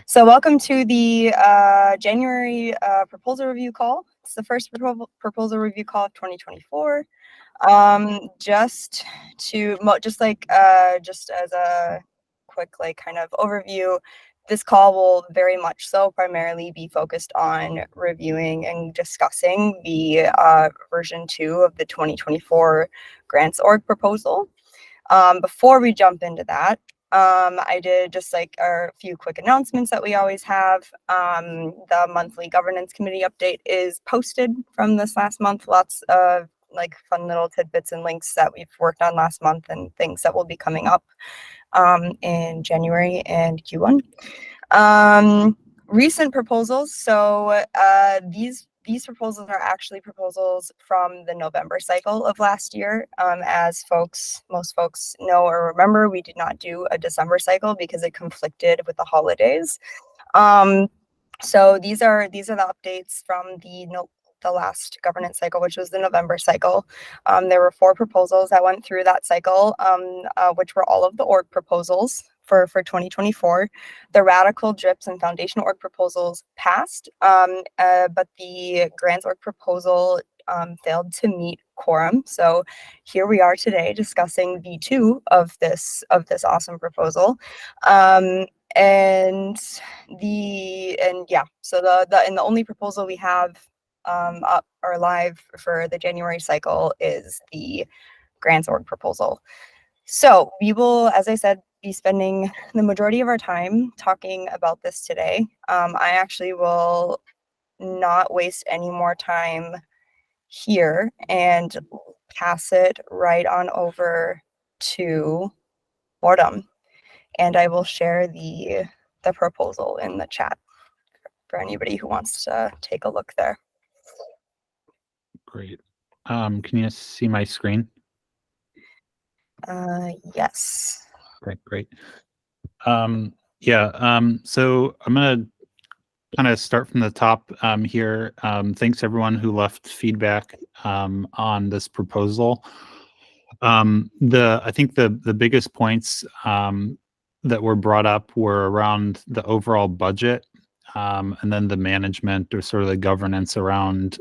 So welcome to the January proposal review call. It's the first proposal review call of 2024. Just as a quick kind of overview, this call will very much so primarily be focused on reviewing and discussing the version 2 of the 2024 Grants Org proposal. Before we jump into that, I did just a few quick announcements that we always have. The monthly governance committee update is posted from this last month. Lots of fun little tidbits and links that we've worked on last month and things that will be coming up in January and Q1. Recent proposals. So these proposals are actually proposals from the November cycle of last year. As most folks know or remember, we did not do a December cycle because it conflicted with the holidays. So these are the updates from the last governance cycle, which was the November cycle. There were 4 proposals that went through that cycle, which were all of the org proposals for 2024. The Radicle, DRIPS, and Foundation org proposals passed, but the Grants org proposal failed to meet quorum. So here we are today discussing V2 of this awesome proposal. So the only proposal we have up or live for the January cycle is the Grants org proposal. So we will, as I said, be spending the majority of our time talking about this today. I actually will not waste any more time here and pass it right on over to Boredom, and I will share the proposal in the chat for anybody who wants to take a look there. Great. Can you see my screen? Yes. Okay, great. So I'm gonna kind of start from the top here. Thanks everyone who left feedback on this proposal. I think the biggest points that were brought up were around the overall budget, and then the management or sort of the governance around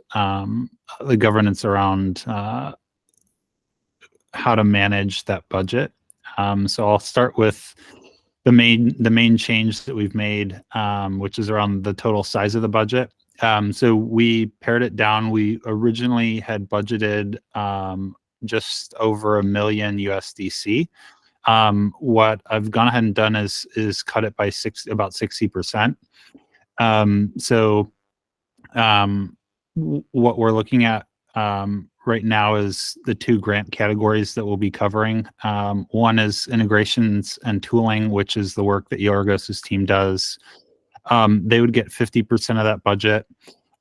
how to manage that budget. So I'll start with the main change that we've made, which is around the total size of the budget. So we pared it down. We originally had budgeted just over $1 million USDC. What I've gone ahead and done is cut it by about 60%. What we're looking at right now is the 2 grant categories that we'll be covering. One is integrations and tooling, which is the work that Yorgos' team does. They would get 50% of that budget.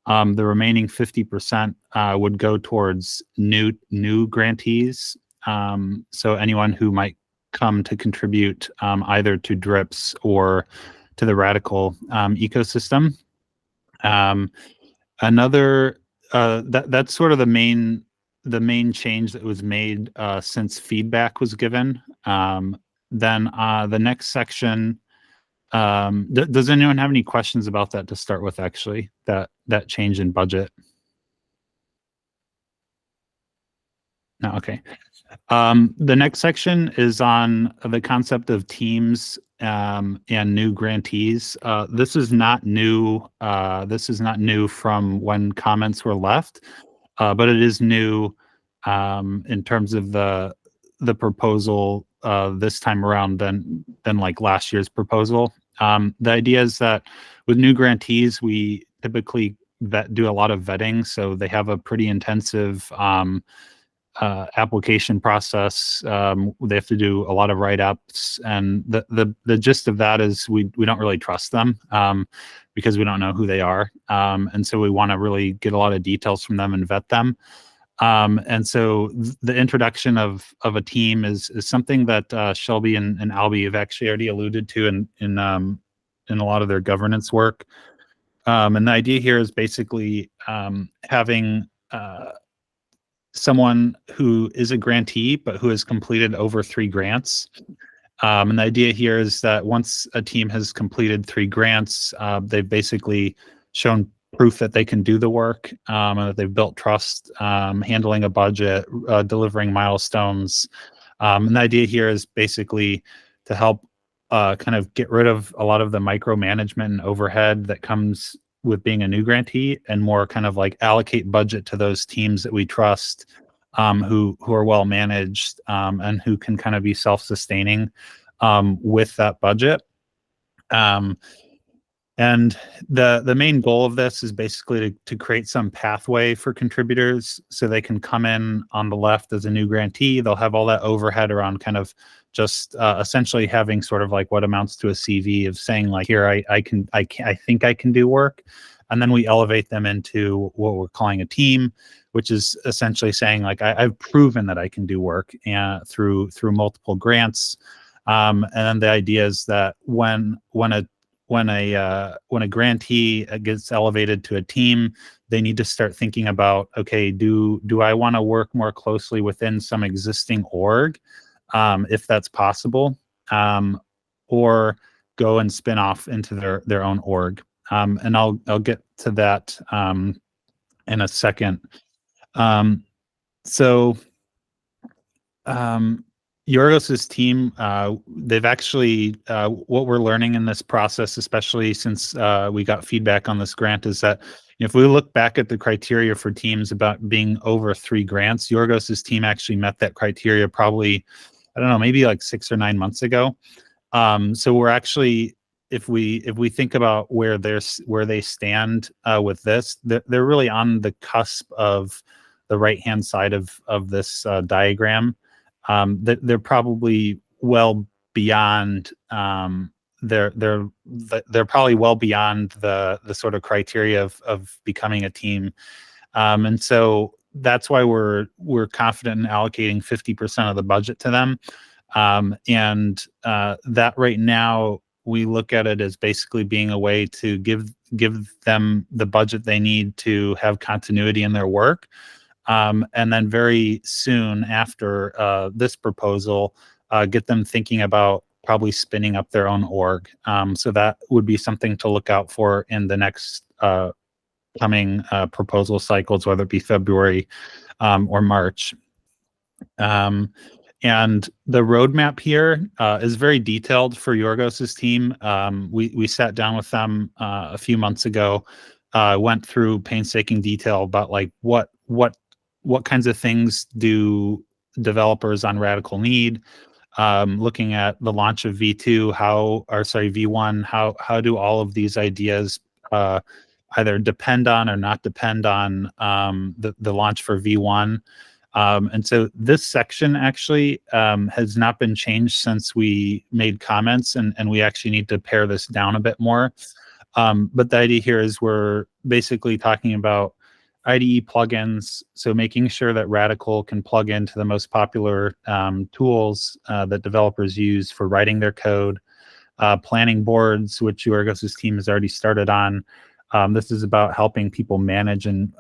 The remaining 50% would go towards new grantees. So anyone who might come to contribute either to DRIPS or to the Radicle ecosystem. That's sort of the main change that was made since feedback was given. Then the next section, does anyone have any questions about that to start with, actually, that change in budget? No, okay. The next section is on the concept of teams and new grantees. This is not new. This is not new from when comments were left, but it is new in terms of the proposal this time around than like last year's proposal. The idea is that with new grantees, we typically do a lot of vetting, so they have a pretty intensive application process. They have to do a lot of write-ups, and the gist of that is we don't really trust them because we don't know who they are, and so we want to really get a lot of details from them and vet them. And so the introduction of a team is something that Shelby and Albie have actually already alluded to in a lot of their governance work. And the idea here is basically having someone who is a grantee but who has completed over 3 grants. And the idea here is that once a team has completed 3 grants, they've basically shown proof that they can do the work, and that they've built trust, handling a budget, delivering milestones. And the idea here is basically to help kind of get rid of a lot of the micromanagement and overhead that comes with being a new grantee, and more kind of like allocate budget to those teams that we trust, who are well managed, and who can kind of be self-sustaining with that budget. And the main goal of this is basically to create some pathway for contributors, so they can come in on the left as a new grantee. They'll have all that overhead around kind of just essentially having sort of like what amounts to a CV of saying like, here, I think I can do work. And then we elevate them into what we're calling a team, which is essentially saying like, I've proven that I can do work through multiple grants. And then the idea is that when a grantee gets elevated to a team, they need to start thinking about, okay, do I want to work more closely within some existing org, if that's possible, or go and spin off into their own org. And I'll get to that in a second. So Yorgos's team, they've actually, what we're learning in this process, especially since we got feedback on this grant, is that if we look back at the criteria for teams about being over 3 grants, Yorgos's team actually met that criteria probably, I don't know, maybe like 6 or 9 months ago. So we're actually, if we think about where they stand with this, they're really on the cusp of the right-hand side of this diagram. They're probably well beyond they're probably well beyond the sort of criteria of becoming a team, and so that's why we're confident in allocating 50% of the budget to them, and that right now we look at it as basically being a way to give them the budget they need to have continuity in their work. And then very soon after this proposal, get them thinking about probably spinning up their own org. So that would be something to look out for in the next coming proposal cycles, whether it be February or March. And the roadmap here is very detailed for Yorgos's team. We sat down with them a few months ago, went through painstaking detail about like what kinds of things do developers on Radicle need, looking at the launch of V2, V1, how do all of these ideas either depend on or not depend on the launch for V1. And so this section actually has not been changed since we made comments, and we actually need to pare this down a bit more. But the idea here is we're basically talking about IDE plugins, so making sure that Radicle can plug into the most popular tools that developers use for writing their code, planning boards, which Yorgos's team has already started on. This is about helping people manage and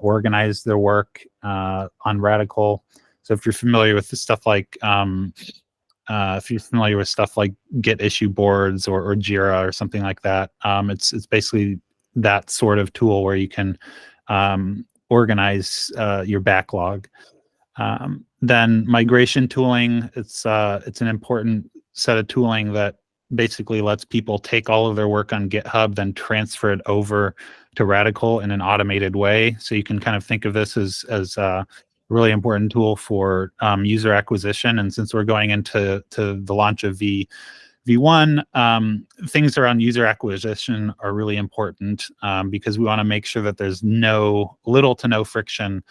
organize their work on Radicle. So if you're familiar with the stuff like Git issue boards or Jira or something like that, it's basically that sort of tool where you can organize your backlog. Then migration tooling, it's an important set of tooling that basically lets people take all of their work on GitHub, then transfer it over to Radicle in an automated way. So you can kind of think of this as a really important tool for user acquisition. And since we're going into the launch of V1, things around user acquisition are really important because we want to make sure that there's little to no friction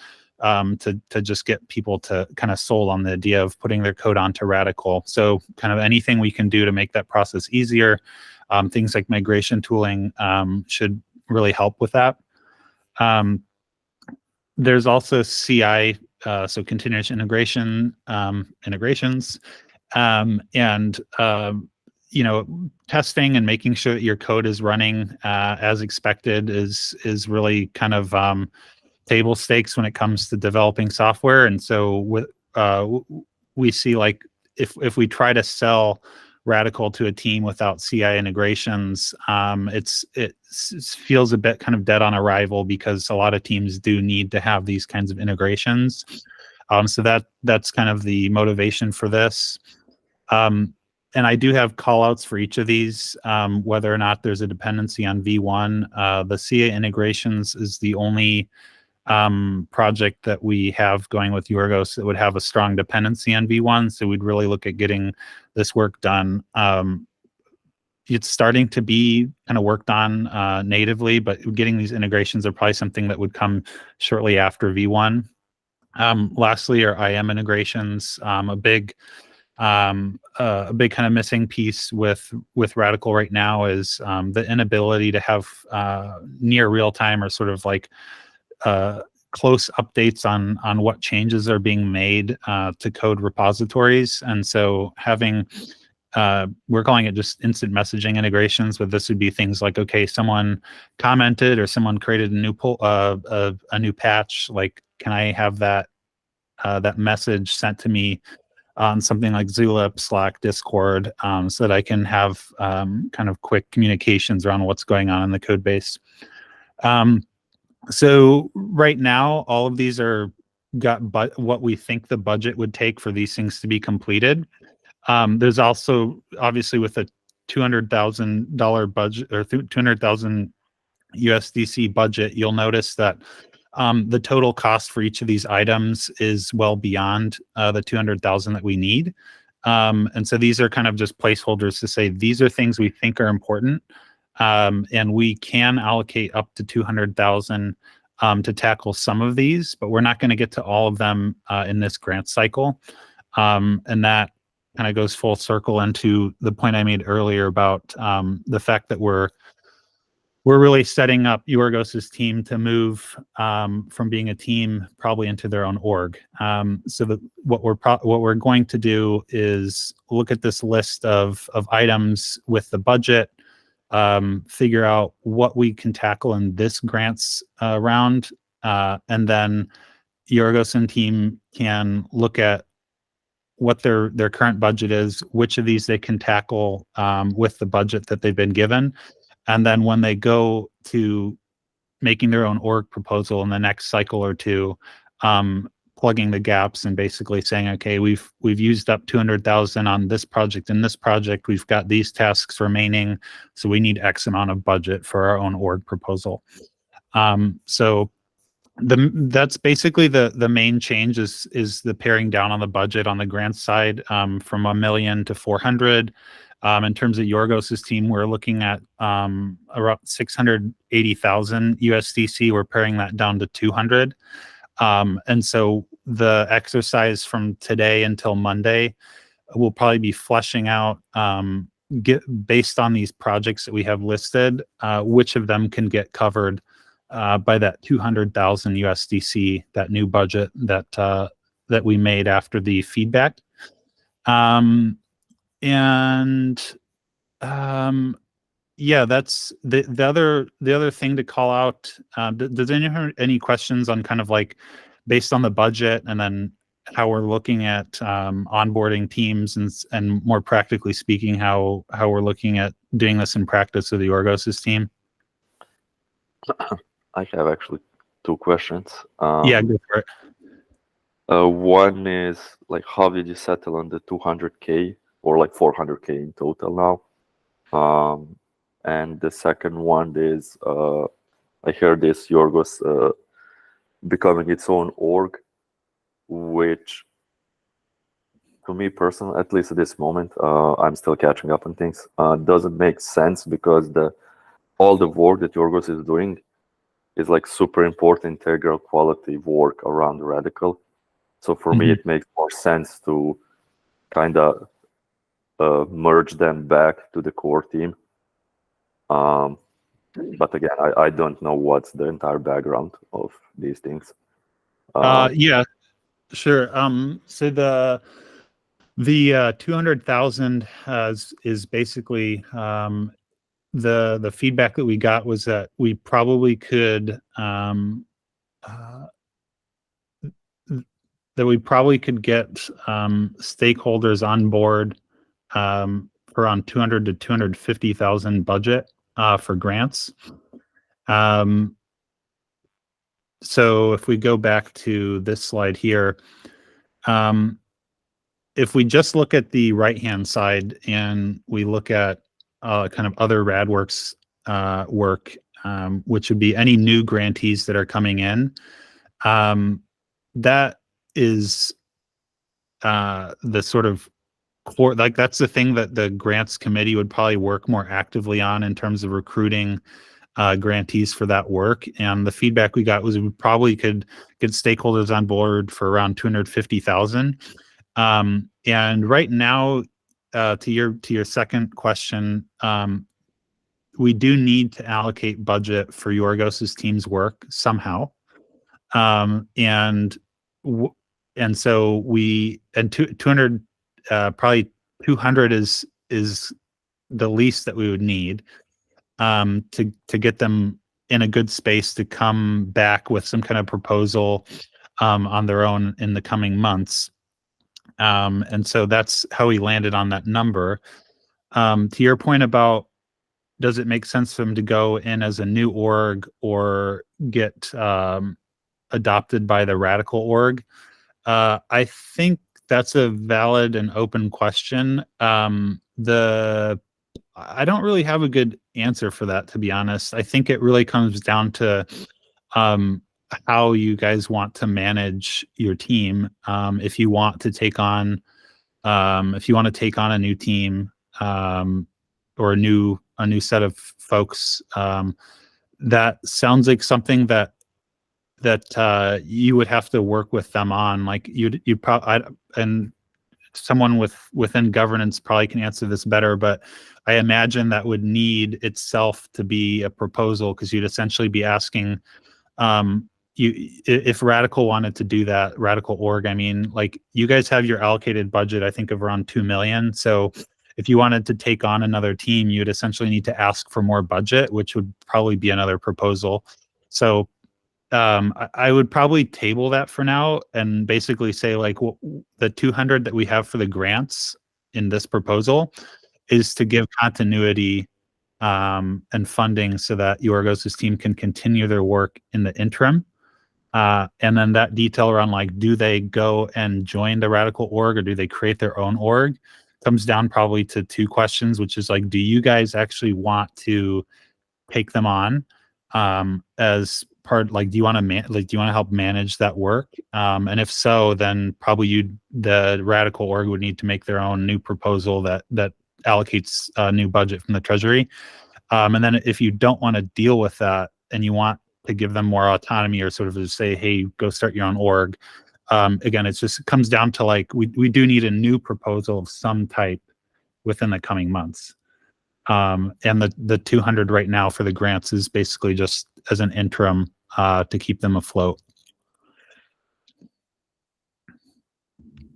to just get people to kind of sold on the idea of putting their code onto Radicle. So kind of anything we can do to make that process easier, things like migration tooling should really help with that. There's also CI, so continuous integrations, and testing and making sure that your code is running as expected is really kind of table stakes when it comes to developing software. And so we see like if we try to sell Radicle to a team without CI integrations, it feels a bit kind of dead on arrival, because a lot of teams do need to have these kinds of integrations. So that's kind of the motivation for this. And I do have callouts for each of these, whether or not there's a dependency on V1. The CA integrations is the only project that we have going with Yorgos that would have a strong dependency on V1. So we'd really look at getting this work done. It's starting to be kind of worked on natively, but getting these integrations are probably something that would come shortly after V1. Lastly are IM integrations. A big kind of missing piece with Radicle right now is the inability to have near real time or sort of like close updates on what changes are being made to code repositories. And so having we're calling it just instant messaging integrations, but this would be things like, okay, someone commented or someone created a new a new patch. Like, can I have that that message sent to me on something like Zulip, Slack, Discord, so that I can have kind of quick communications around what's going on in the code base. So right now, all of these are what we think the budget would take for these things to be completed. There's also, obviously, with a $200,000 budget or 200,000 USDC budget, you'll notice that the total cost for each of these items is well beyond the 200,000 that we need. And so these are kind of just placeholders to say these are things we think are important, and we can allocate up to 200,000 to tackle some of these, but we're not going to get to all of them in this grant cycle. And that kind of goes full circle into the point I made earlier about the fact that we're really setting up Yorgos's team to move from being a team probably into their own org. So that what we're going to do is look at this list of items with the budget, figure out what we can tackle in this grants round, and then Yorgos and team can look at what their current budget is, which of these they can tackle with the budget that they've been given. And then when they go to making their own org proposal in the next cycle or two, plugging the gaps and basically saying, okay, we've used up 200,000 on this project and this project. We've got these tasks remaining, so we need X amount of budget for our own org proposal. So that's basically the main change is the paring down on the budget on the grant side from $1 million to 400. In terms of Yorgos's team, we're looking at around 680,000 USDC. We're paring that down to 200. And so the exercise from today until Monday will probably be fleshing out, based on these projects that we have listed, which of them can get covered by that 200,000 USDC, that new budget that we made after the feedback. Yeah, that's the other thing to call out. Does anyone have any questions on kind of like based on the budget and then how we're looking at onboarding teams and more practically speaking, how we're looking at doing this in practice with the Yorgos' team? I have actually two questions. Yeah, go for it. One is like, how did you settle on the 200K or like 400K in total now? And the second one is, I heard this Yorgos becoming its own org, which to me personally, at least at this moment, I'm still catching up on things, doesn't make sense because all the work that Yorgos is doing is like super important integral quality work around Radicle. So for me, it makes more sense to kind of merge them back to the core team. But again, I don't know what's the entire background of these things. Yeah, sure. So the 200,000 is basically the feedback that we got was that we probably could that we probably could get stakeholders on board for around 200 to 250,000 budget for grants. So if we go back to this slide here, if we just look at the right-hand side and we look at kind of other Radworks work, which would be any new grantees that are coming in, that is the sort of core, like that's the thing that the grants committee would probably work more actively on in terms of recruiting grantees for that work. And the feedback we got was we probably could get stakeholders on board for around 250,000. And right now, to your second question, we do need to allocate budget for Yorgos's team's work somehow. And so 200, probably 200 is the least that we would need to get them in a good space to come back with some kind of proposal on their own in the coming months. And so that's how we landed on that number. To your point about, does it make sense for them to go in as a new org or get adopted by the Radicle Org? I think that's a valid and open question. I don't really have a good answer for that, to be honest. I think it really comes down to how you guys want to manage your team. If you want to take on a new team or a new set of folks, that sounds like something that you would have to work with them on. Like you probably, and someone within governance probably can answer this better, but I imagine that would need itself to be a proposal, because you'd essentially be asking, if Radicle wanted to do that, Radicle Org, I mean, like you guys have your allocated budget, I think of around 2 million. So if you wanted to take on another team, you'd essentially need to ask for more budget, which would probably be another proposal. So I would probably table that for now and basically say, like, the 200 that we have for the grants in this proposal is to give continuity and funding so that Yorgos' team can continue their work in the interim. And then that detail around, like, do they go and join the Radicle Org or do they create their own org, comes down probably to two questions, which is like, do you guys actually want to take them on as part, like, do you want to help manage that work? And if so, then probably the Radicle Org would need to make their own new proposal that allocates a new budget from the treasury. And then if you don't want to deal with that and you want to give them more autonomy or sort of just say, hey, go start your own org, again, it comes down to, like, we do need a new proposal of some type within the coming months. And the 200 right now for the grants is basically just as an interim to keep them afloat.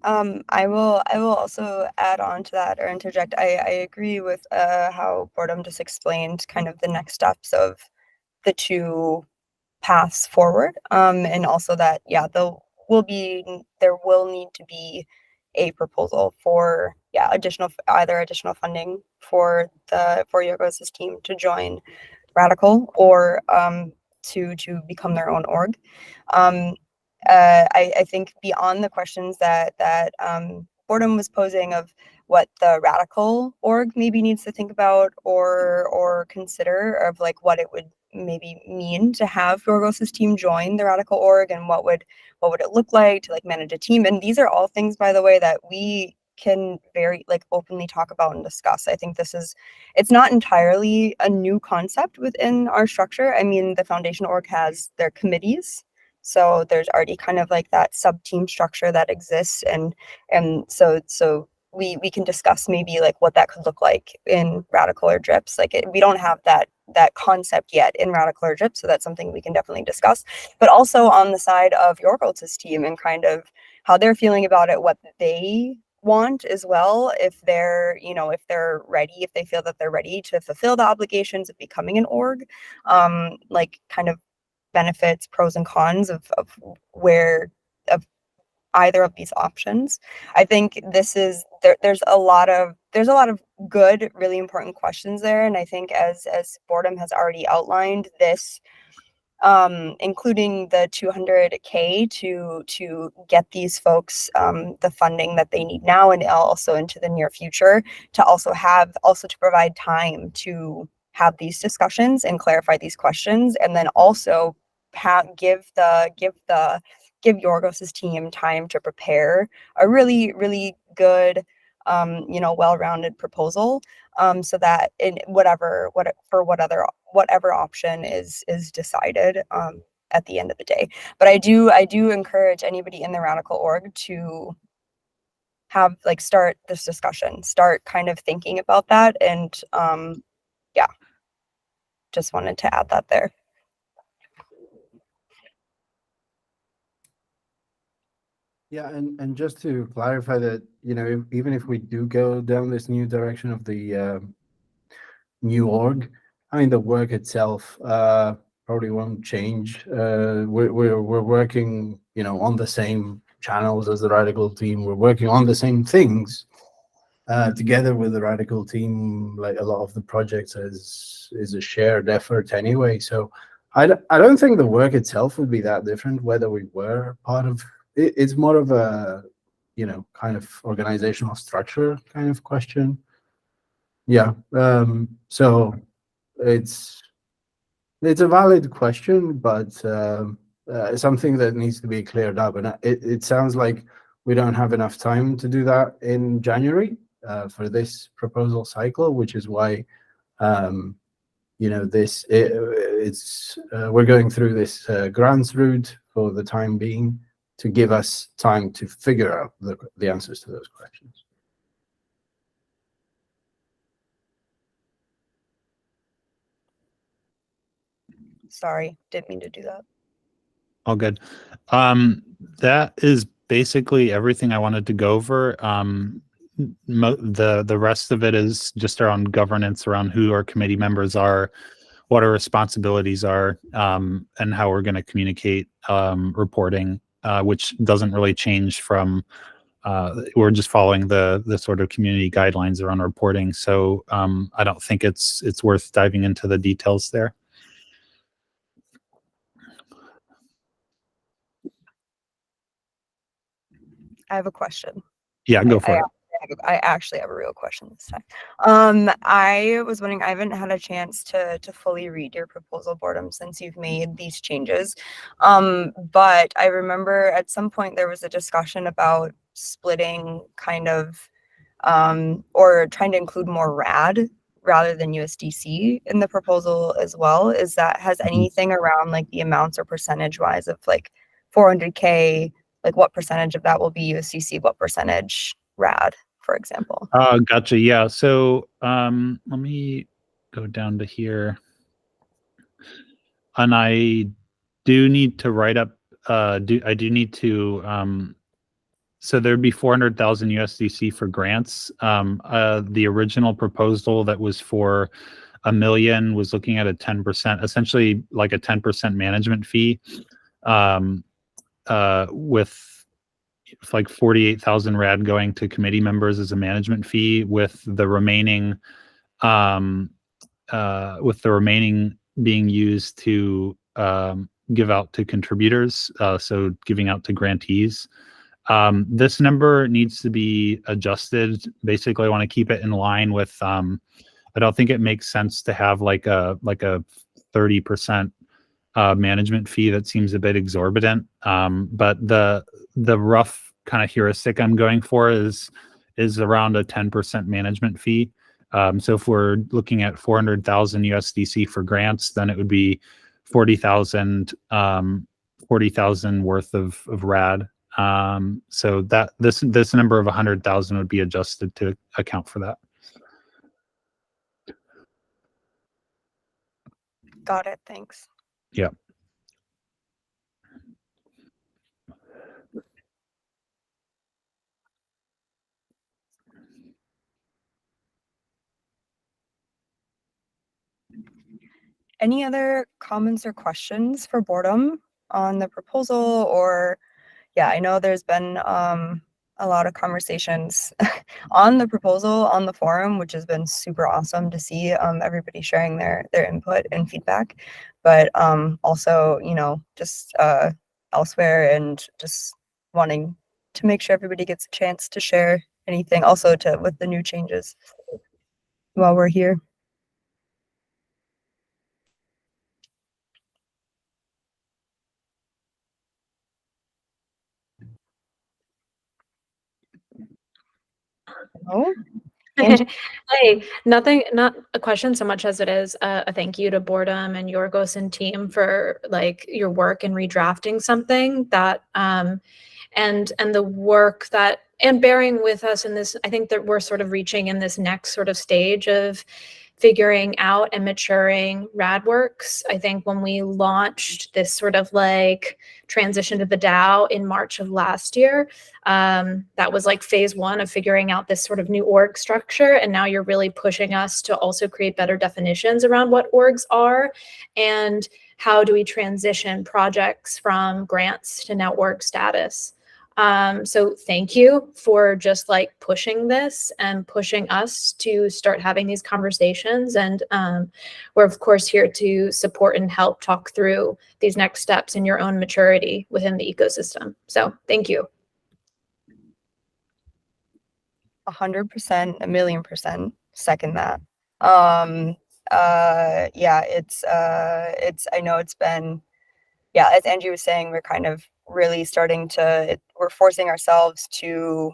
I will also add on to that or interject. I agree with how Boredom just explained kind of the next steps of the two paths forward. And also that, yeah, there will need to be a proposal for additional funding for Yorgos' team to join Radicle or to become their own org. I think beyond the questions that Boredom was posing of what the Radicle Org maybe needs to think about or consider, of like what it would maybe mean to have Yorgos' team join the Radicle Org, and what would it look like to, like, manage a team. And these are all things, by the way, that we can very, like, openly talk about and discuss. I think it's not entirely a new concept within our structure. I mean, the Foundation Org has their committees, so there's already kind of like that sub-team structure that exists, and so we can discuss maybe like what that could look like in Radicle or Drips. Like, we don't have that concept yet in Radicle or Drips, so that's something we can definitely discuss. But also on the side of Yorgos' team and kind of how they're feeling about it, what they want as well, if they're ready, if they feel that they're ready to fulfill the obligations of becoming an org, like kind of benefits, pros and cons of either of these options. I think this is there's a lot of good, really important questions there. And I think as Boredom has already outlined, this including the 200K to get these folks the funding that they need now and also into the near future, to also to provide time to have these discussions and clarify these questions, and then also give Yorgos's team time to prepare a really, really good well-rounded proposal, so that in whatever option is decided at the end of the day. But I do encourage anybody in the Radicle Org to have start this discussion, start kind of thinking about that, and yeah, just wanted to add that there. Yeah, and just to clarify that, even if we do go down this new direction of the new org, I mean, the work itself probably won't change. We're working, on the same channels as the Radicle team. We're working on the same things together with the Radicle team. Like a lot of the projects is a shared effort anyway. So I don't think the work itself would be that different whether we were part of. It's more of a, kind of organizational structure kind of question. Yeah. So it's a valid question, but something that needs to be cleared up. And it sounds like we don't have enough time to do that in January for this proposal cycle, which is why we're going through this grants route for the time being, to give us time to figure out the answers to those questions. Sorry, didn't mean to do that. All good. That is basically everything I wanted to go over. The rest of it is just around governance, around who our committee members are, what our responsibilities are, and how we're going to communicate reporting, which doesn't really change from. We're just following the sort of community guidelines around reporting. So I don't think it's worth diving into the details there. I have a question. Yeah, go for it. I actually have a real question this time. I was wondering, I haven't had a chance to fully read your proposal, Boredom, since you've made these changes. But I remember at some point there was a discussion about splitting kind of, or trying to include more RAD rather than USDC in the proposal as well. Has anything around like the amounts or percentage wise of like 400K, like what percentage of that will be USDC, what percentage RAD, for example? Gotcha. Yeah. So let me go down to here. And I do need to write up, I do need to, so there'd be 400,000 USDC for grants. The original proposal that was for $1 million was looking at a 10%, essentially like a 10% management fee, with like 48,000 RAD going to committee members as a management fee, with the remaining being used to give out to contributors, so giving out to grantees. This number needs to be adjusted. Basically, I want to keep it in line with, I don't think it makes sense to have like a 30% management fee. That seems a bit exorbitant. But the rough kind of heuristic I'm going for is around a 10% management fee. So if we're looking at 400,000 USDC for grants, then it would be 40,000 worth of RAD. So that this number of 100,000 would be adjusted to account for that. Got it. Thanks. Yeah. Any other comments or questions for Boredom on the proposal, or yeah, I know there's been a lot of conversations on the proposal on the forum, which has been super awesome to see everybody sharing their input and feedback, but also, you know, just elsewhere, and just wanting to make sure everybody gets a chance to share anything also to with the new changes while we're here. Oh, Hey, nothing, not a question so much as it is a thank you to Boredom and Yorgos and team for like your work in redrafting something that and the work that and bearing with us in this. I think that we're sort of reaching in this next sort of stage of figuring out and maturing Radworks. I think when we launched this sort of like transition to the DAO in March of last year, that was like phase one of figuring out this sort of new org structure. And now you're really pushing us to also create better definitions around what orgs are and how do we transition projects from grants to now org status. So thank you for just like pushing this and pushing us to start having these conversations. And we're of course here to support and help talk through these next steps in your own maturity within the ecosystem. So thank you. 100%, a million percent second that. Yeah, it's I know it's been, yeah, as Angie was saying, we're kind of really starting to, we're forcing ourselves to,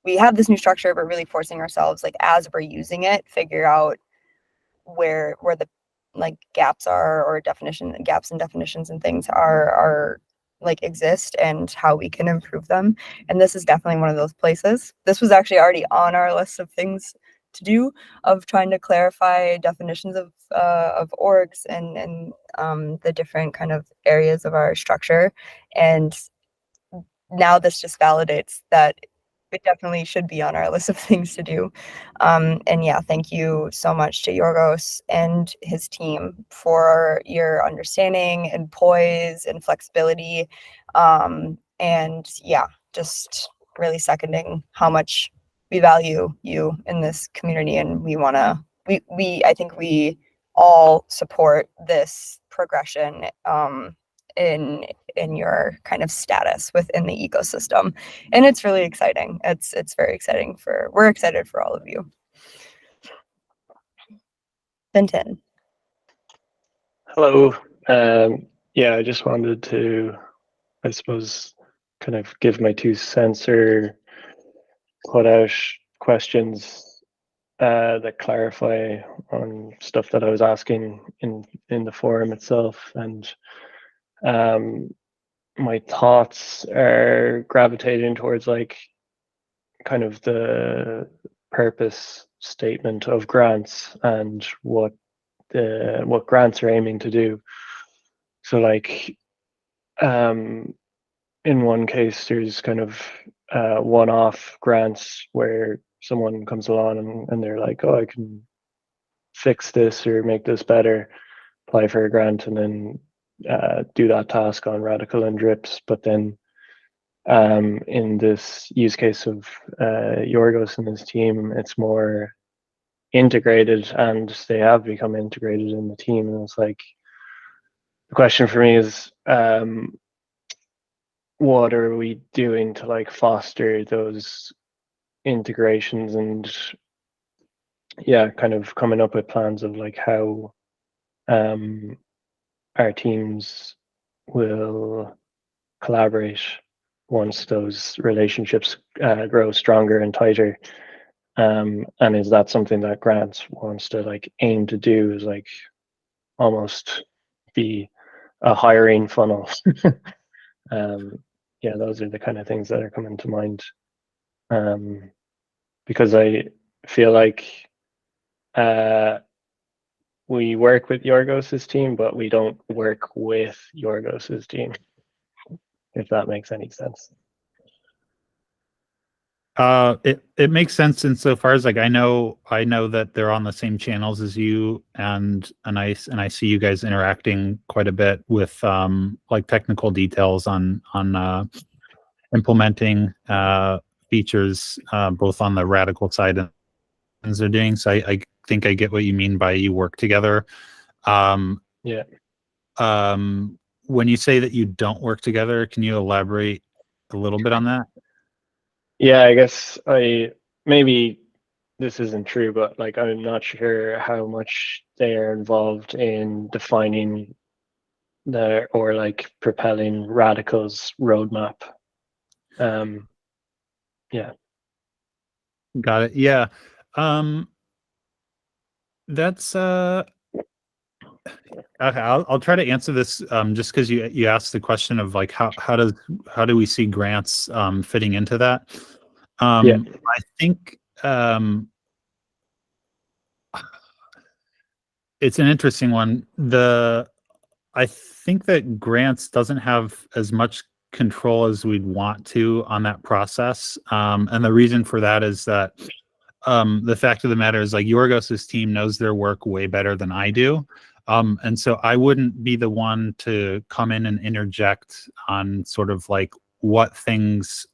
we have this new structure, but really forcing ourselves, like as we're using it, figure out where the like gaps are, or gaps and definitions and things are like exist, and how we can improve them. And this is definitely one of those places. This was actually already on our list of things to do, of trying to clarify definitions of orgs and the different kind of areas of our structure. And now this just validates that it definitely should be on our list of things to do. And yeah, thank you so much to Yorgos and his team for your understanding and poise and flexibility. And yeah, just really seconding how much we value you in this community, and we want to, I think we all support this progression in your kind of status within the ecosystem. And it's really exciting. It's very exciting we're excited for all of you. Benton. Hello. Yeah, I just wanted to, I suppose, kind of give my 2 cents or put out questions that clarify on stuff that I was asking in the forum itself. And my thoughts are gravitating towards like kind of the purpose statement of grants and what grants are aiming to do. So like in one case there's kind of one-off grants where someone comes along and they're like, oh, I can fix this or make this better, apply for a grant, and then do that task on Radicle and drips. But then in this use case of Yorgos and his team, it's more integrated, and they have become integrated in the team. And it's like, the question for me is, what are we doing to like foster those integrations, and yeah, kind of coming up with plans of like how our teams will collaborate once those relationships grow stronger and tighter. And is that something that Grant wants to like aim to do, is like almost be a hiring funnel? Yeah, those are the kind of things that are coming to mind. Because I feel like we work with Yorgos's team, but we don't work with Yorgos's team, if that makes any sense. It makes sense insofar as like I know that they're on the same channels as you, and I see you guys interacting quite a bit with like technical details on implementing features both on the Radicle side and they're doing. So I think I get what you mean by you work together. Yeah. When you say that you don't work together, can you elaborate a little bit on that? Yeah, I guess maybe this isn't true, but like I'm not sure how much they are involved in defining or like propelling Radicle's roadmap. Yeah. Got it. Yeah. That's okay. I'll try to answer this just because you asked the question of like how do we see grants fitting into that? Yeah. I think it's an interesting one. I think that grants doesn't have as much control as we'd want to on that process. And the reason for that is that the fact of the matter is like Yorgos's team knows their work way better than I do. And so I wouldn't be the one to come in and interject on sort of like what things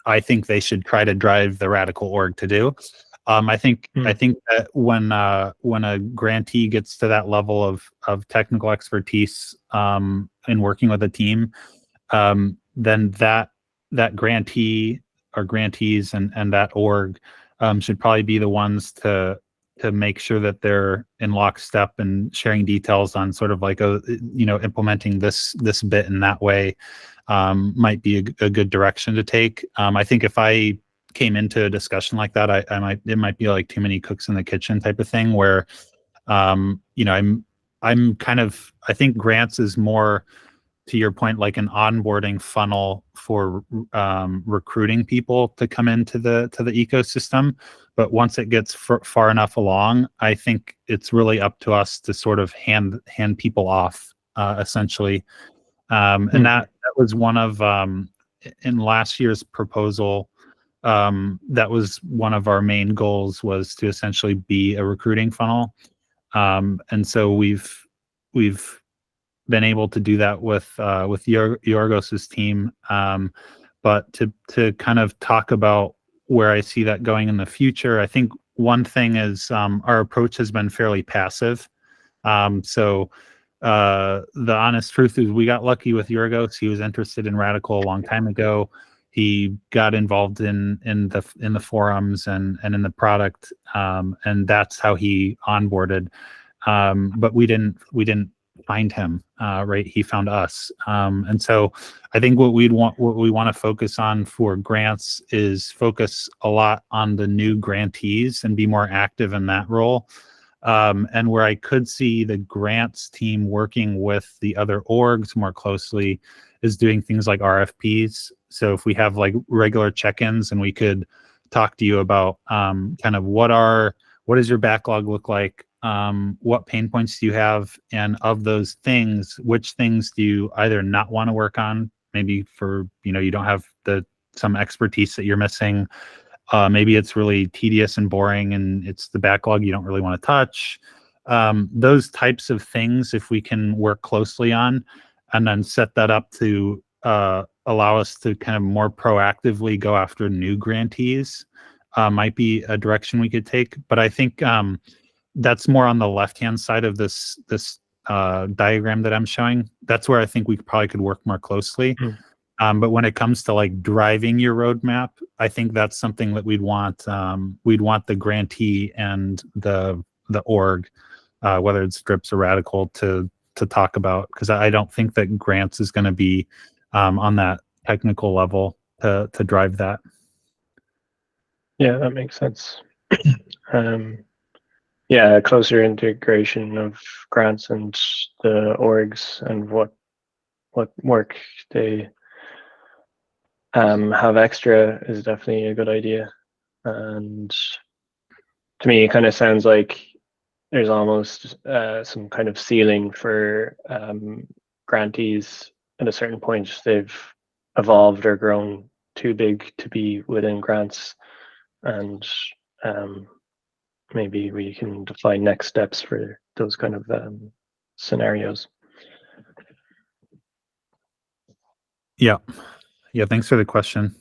I think they should try to drive the Radicle Org to do. I think that when a grantee gets to that level of technical expertise in working with a team, then that grantee or grantees and that org should probably be the ones to make sure that they're in lockstep and sharing details on sort of like implementing this bit in that way might be a good direction to take. I think if I came into a discussion like that, it might be like too many cooks in the kitchen type of thing where I'm kind of, I think grants is more, to your point, like an onboarding funnel for recruiting people to come into the ecosystem. But once it gets far enough along, I think it's really up to us to sort of hand people off, essentially. And that was one of in last year's proposal. That was one of our main goals, was to essentially be a recruiting funnel. And so we've been able to do that with Yorgos's team. But to kind of talk about where I see that going in the future, I think one thing is our approach has been fairly passive. So the honest truth is we got lucky with Yorgos. He was interested in Radicle a long time ago. He got involved in the forums and in the product, and that's how he onboarded. But we didn't find him, right? He found us. And so I think what we want to focus on for grants is focus a lot on the new grantees and be more active in that role. And where I could see the grants team working with the other orgs more closely is doing things like RFPs. So if we have like regular check-ins and we could talk to you about kind of what does your backlog look like? What pain points do you have? And of those things, which things do you either not want to work on? Maybe for, you don't have some expertise that you're missing. Maybe it's really tedious and boring and it's the backlog you don't really want to touch. Those types of things, if we can work closely on and then set that up to allow us to kind of more proactively go after new grantees, might be a direction we could take. But I think that's more on the left-hand side of this diagram that I'm showing. That's where I think we probably could work more closely. But when it comes to like driving your roadmap, I think that's something that we'd want the grantee and the org, whether it's Drips or Radicle, to talk about, because I don't think that grants is going to be on that technical level to drive that. Yeah, that makes sense. Yeah, closer integration of grants and the orgs and what work they have extra is definitely a good idea. And to me, it kind of sounds like there's almost some kind of ceiling for grantees. At a certain point, they've evolved or grown too big to be within grants, and maybe we can define next steps for those kind of scenarios. Yeah. Yeah, thanks for the question.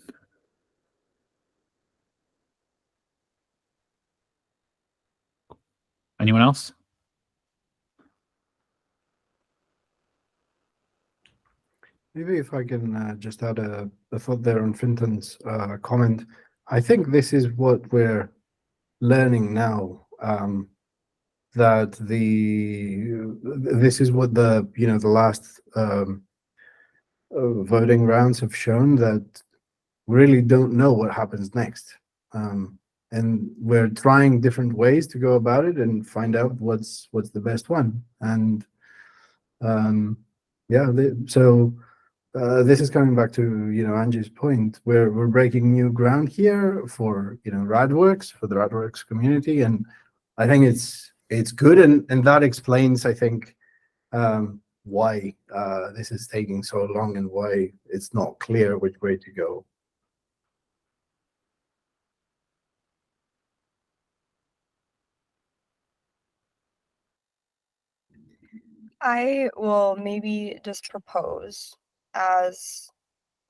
Anyone else? Maybe if I can just add a thought there on Finton's comment. I think this is what we're learning now. That this is what the the last voting rounds have shown, that we really don't know what happens next. And we're trying different ways to go about it and find out what's the best one. And yeah, so this is coming back to Angie's point. We're breaking new ground here for Radworks, for the Radworks community, and I think it's good, and that explains, I think, why this is taking so long and why it's not clear which way to go. I will maybe just propose as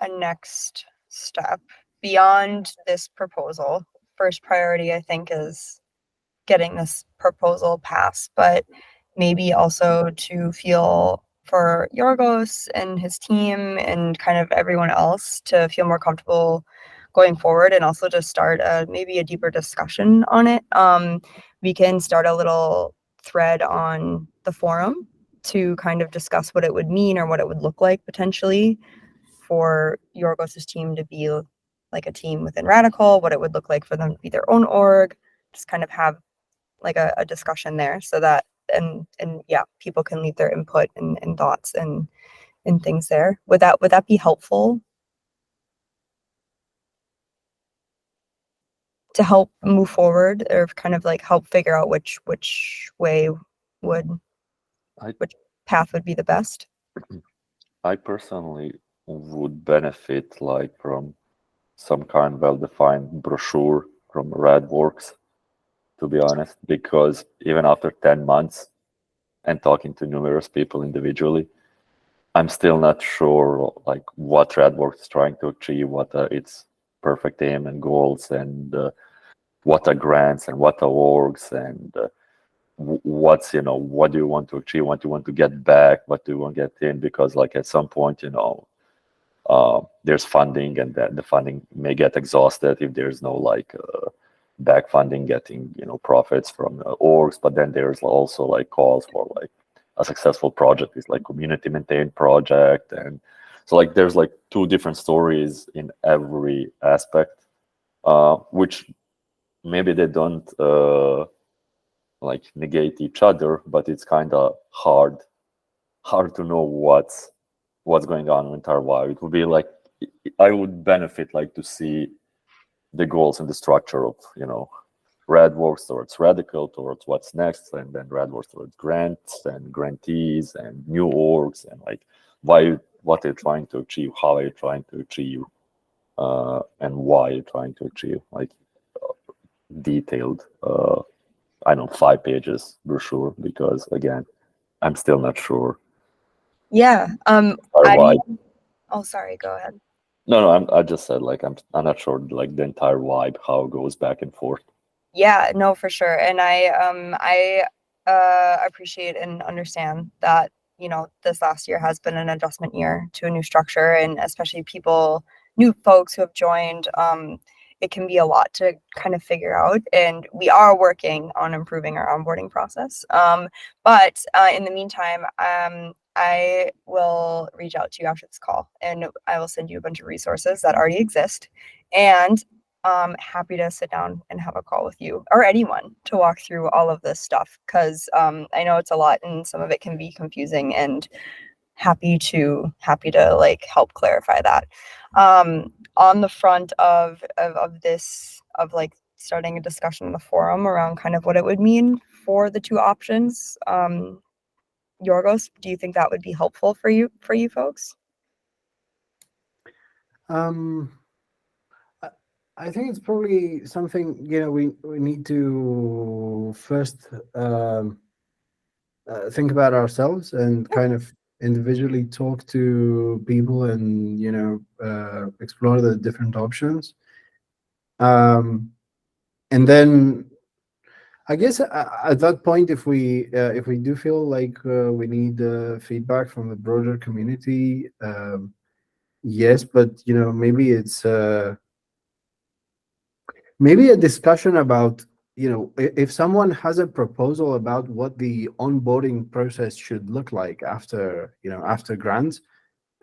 a next step beyond this proposal. First priority, I think, is getting this proposal passed, but maybe also to feel for Yorgos and his team and kind of everyone else to feel more comfortable going forward, and also to start maybe a deeper discussion on it. We can start a little thread on the forum to kind of discuss what it would mean or what it would look like potentially for Yorgos' team to be like a team within Radicle, what it would look like for them to be their own org, just kind of have like a discussion there, so that and yeah, people can leave their input and thoughts and things there. Would that be helpful to help move forward, or kind of like help figure out which way would which path would be the best? I personally would benefit like from some kind of well-defined brochure from Radworks, to be honest, because even after 10 months and talking to numerous people individually, I'm still not sure like what Radworks is trying to achieve, what are its perfect aim and goals, and what are grants and what are orgs, and what's what do you want to achieve, what do you want to get back, what do you want to get in, because like at some point there's funding, and that the funding may get exhausted if there's no like back funding getting profits from orgs. But then there's also like calls for like a successful project is like community maintained project, and so like there's like two different stories in every aspect, which maybe they don't like negate each other, but it's kind of hard to know what's going on with our why. It would be like I would benefit like to see the goals and the structure of Radworks towards Radicle, towards what's next, and then Radworks towards grants and grantees and new orgs, and like what they're trying to achieve, how you're trying to achieve, and why you're trying to achieve, like detailed I don't know, 5 pages brochure, because again, I'm still not sure. Yeah. Why. Oh, sorry, go ahead. No, I just said like I'm not sure like the entire vibe, how it goes back and forth. Yeah, no, for sure. And I appreciate and understand that, this last year has been an adjustment year to a new structure, and especially new folks who have joined. It can be a lot to kind of figure out, and we are working on improving our onboarding process. But in the meantime, I will reach out to you after this call, and I will send you a bunch of resources that already exist, and happy to sit down and have a call with you or anyone to walk through all of this stuff, because I know it's a lot and some of it can be confusing, and happy to like help clarify that. On the front of this, of like starting a discussion in the forum around kind of what it would mean for the two options, Yorgos, do you think that would be helpful for you folks? I think it's probably something we need to first think about ourselves and kind of individually talk to people and explore the different options. And then I guess at that point, if we do feel like we need feedback from the broader community, yes, but maybe it's maybe a discussion about if someone has a proposal about what the onboarding process should look like after after grants,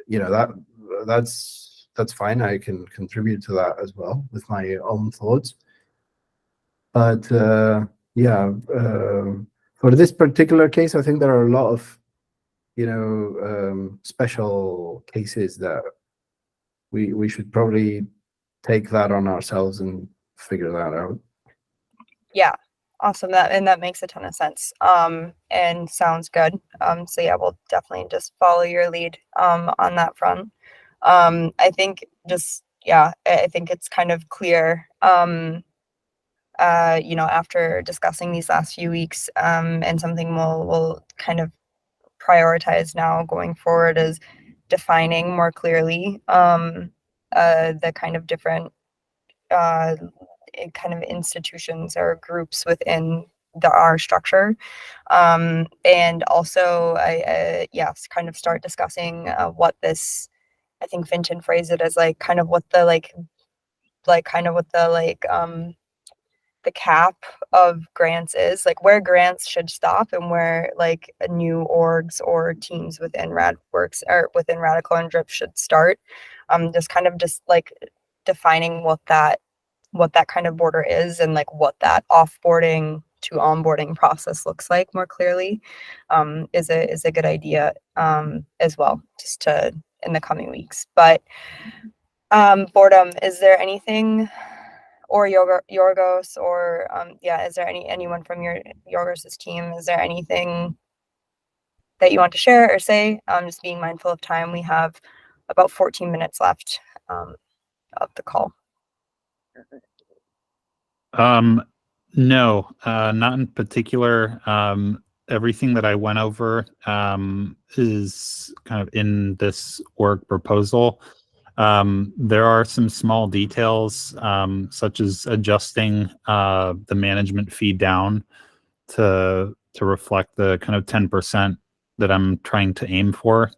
that's fine. I can contribute to that as well with my own thoughts. But yeah, for this particular case, I think there are a lot of special cases that we should probably take that on ourselves and figure that out. Yeah, awesome. That makes a ton of sense. And sounds good. So yeah, we'll definitely just follow your lead on that front. I think I think it's kind of clear after discussing these last few weeks, and something we'll kind of prioritize now going forward is defining more clearly the kind of different kind of institutions or groups within our structure, and also kind of start discussing what this, I think Finton phrased it as like kind of what the the cap of grants is, like where grants should stop and where like new orgs or teams within Radworks or within Radicle and Drip should start. Just like defining what that kind of border is and like what that offboarding to onboarding process looks like more clearly is a good idea as well, just to in the coming weeks. But Boredom, is there anything, or Yorgos, or is there anyone from Yorgos's team? Is there anything that you want to share or say? Just being mindful of time. We have about 14 minutes left of the call. No, not in particular. Everything that I went over is kind of in this org proposal. There are some small details, such as adjusting the management fee down to reflect the kind of 10% that I'm trying to aim for.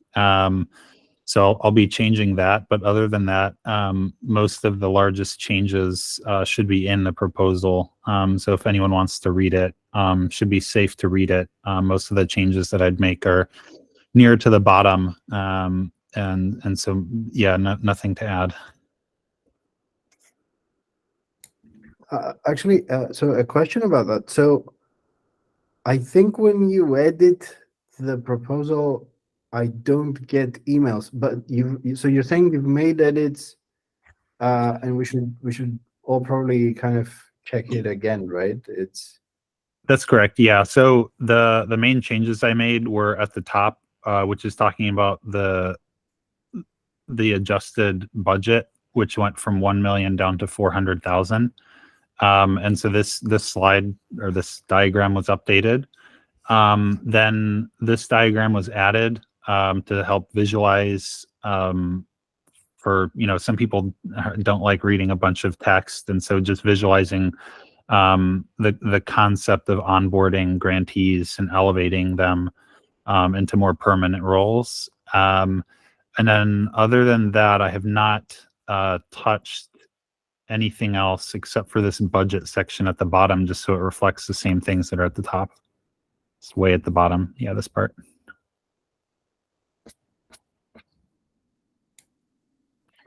So I'll be changing that. But other than that, most of the largest changes should be in the proposal. So if anyone wants to read it, should be safe to read it. Most of the changes that I'd make are near to the bottom. And so, yeah, nothing to add. Actually, so a question about that. So I think when you edit the proposal, I don't get emails, but so you're saying you've made edits, and we should all probably kind of check it again, right? That's correct. Yeah. So the main changes I made were at the top, which is talking about the adjusted budget, which went from 1 million down to 400,000. And so this slide or this diagram was updated. Then this diagram was added to help visualize for, some people don't like reading a bunch of text. And so just visualizing the concept of onboarding grantees and elevating them into more permanent roles. And then other than that, I have not touched anything else except for this budget section at the bottom, just so it reflects the same things that are at the top. It's way at the bottom. Yeah, this part.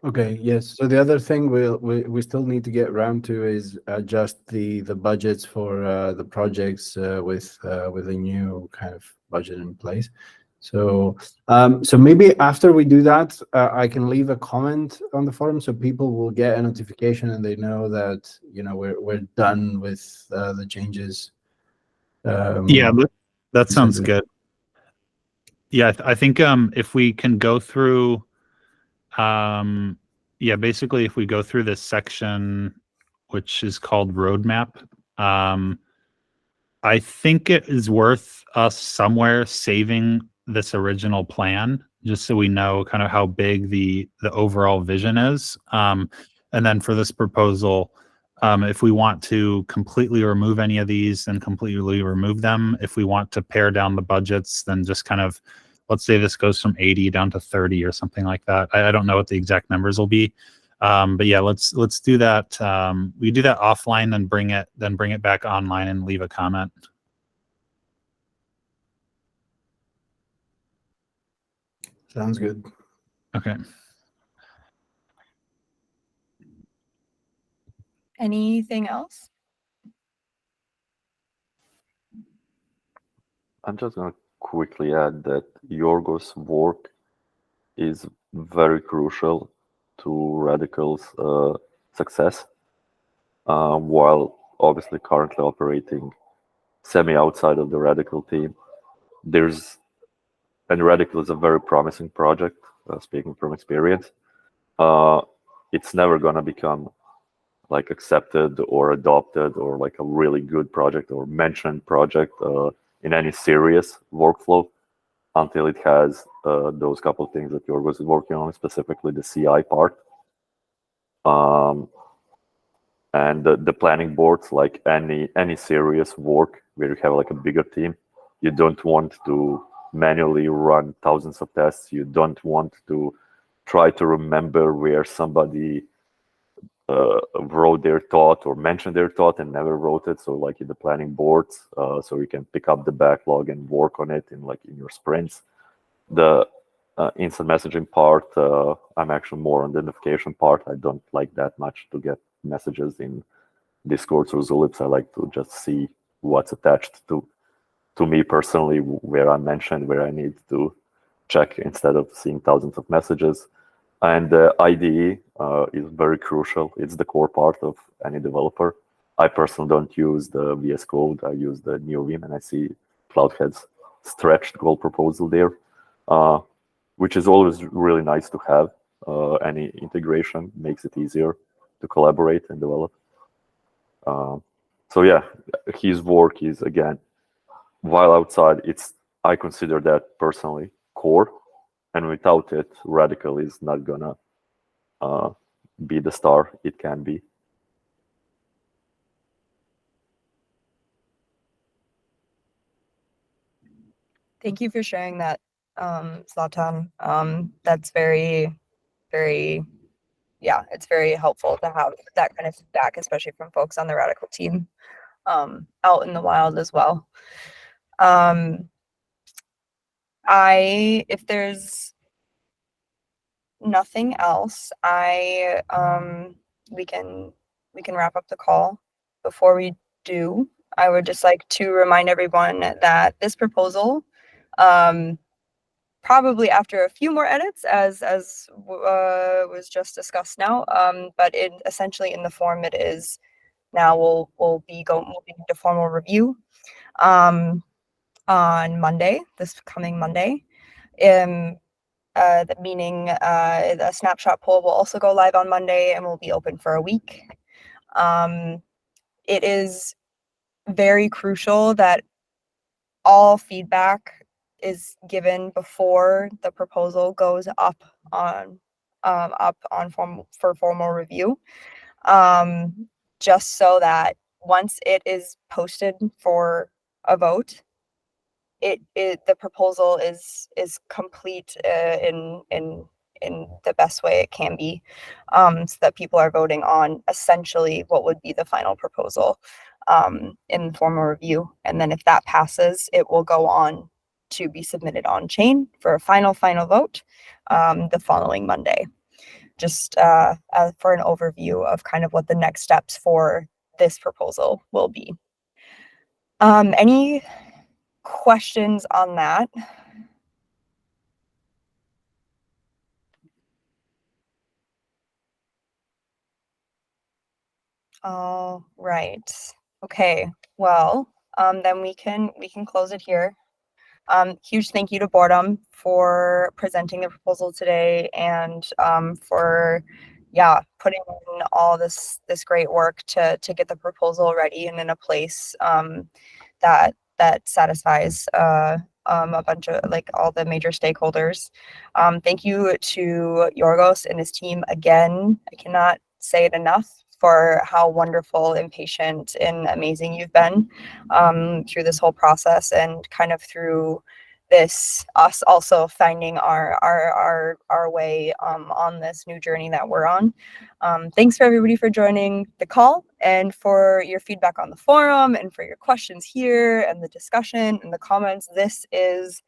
Okay, yes. So the other thing we still need to get around to is adjust the budgets for the projects with a new kind of budget in place. So so maybe after we do that, I can leave a comment on the forum so people will get a notification and they know that we're done with the changes. Yeah, that sounds good. Yeah, I think if we can go through, basically if we go through this section, which is called roadmap, I think it is worth us somewhere saving this original plan, just so we know kind of how big the overall vision is. And then for this proposal, if we want to completely remove any of these, then completely remove them. If we want to pare down the budgets, then just kind of, let's say this goes from 80 down to 30 or something like that. I don't know what the exact numbers will be. But yeah, let's do that. We do that offline, then bring it back online and leave a comment. Sounds good. Okay. Anything else? I'm just going to quickly add that Yorgos' work is very crucial to Radicle's success, while obviously currently operating semi-outside of the Radicle team. And Radicle is a very promising project, speaking from experience. It's never going to become like accepted or adopted or like a really good project or mentioned project in any serious workflow until it has those couple of things that Yorgos is working on, specifically the CI part. And the planning boards, like any serious work where you have like a bigger team, you don't want to manually run thousands of tests. You don't want to try to remember where somebody wrote their thought or mentioned their thought and never wrote it. So like in the planning boards, so you can pick up the backlog and work on it in your sprints. The instant messaging part, I'm actually more on the notification part. I don't like that much to get messages in Discord or Zulips. I like to just see what's attached to me personally, where I mentioned, where I need to check instead of seeing thousands of messages. And the IDE is very crucial. It's the core part of any developer. I personally don't use the VS Code. I use the NeoVim, and I see Cloudhead's stretched goal proposal there, which is always really nice to have. Any integration makes it easier to collaborate and develop. So yeah, his work is, again, while outside, I consider that personally core. And without it, Radicle is not gonna be the star it can be. Thank you for sharing that, Zlatan. That's very, very, yeah, it's very helpful to have that kind of feedback, especially from folks on the Radicle team out in the wild as well. If there's nothing else, we can wrap up the call. Before we do, I would just like to remind everyone that this proposal, probably after a few more edits, as was just discussed now, but essentially in the form it is now, will be moving into formal review on Monday, this coming Monday. Meaning the Snapshot poll will also go live on Monday and will be open for a week. It is very crucial that all feedback is given before the proposal goes up on formal review, just so that once it is posted for a vote, the proposal is complete in the best way it can be, so that people are voting on essentially what would be the final proposal in formal review. And then if that passes, it will go on to be submitted on chain for a final vote the following Monday. Just for an overview of kind of what the next steps for this proposal will be. Any questions on that? All right. Okay. Well, then we can close it here. Huge thank you to Boredom for presenting the proposal today and for putting in all this great work to get the proposal ready and in a place that satisfies a bunch of like all the major stakeholders. Thank you to Yorgos and his team again. I cannot say it enough for how wonderful and patient and amazing you've been through this whole process, and kind of through this us also finding our way on this new journey that we're on. Thanks for everybody for joining the call and for your feedback on the forum and for your questions here and the discussion and the comments. This is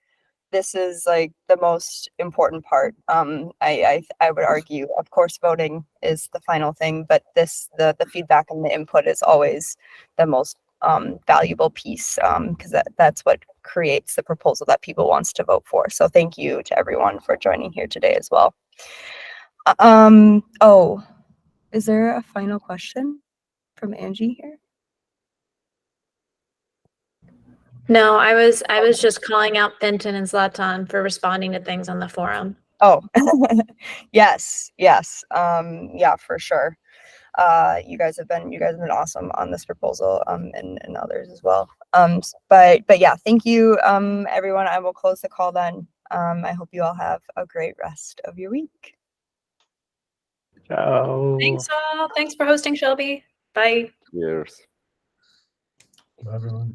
like the most important part. I would argue, of course, voting is the final thing, but the feedback and the input is always the most valuable piece, because that's what creates the proposal that people wants to vote for. So thank you to everyone for joining here today as well. Oh, is there a final question from Angie here? No, I was just calling out Finton and Zlatan for responding to things on the forum. Oh, yes. Yeah, for sure. You guys have been awesome on this proposal, and others as well. But yeah, thank you, everyone. I will close the call then. I hope you all have a great rest of your week. Ciao. Thanks all. Thanks for hosting, Shelby. Bye. Cheers. Everyone.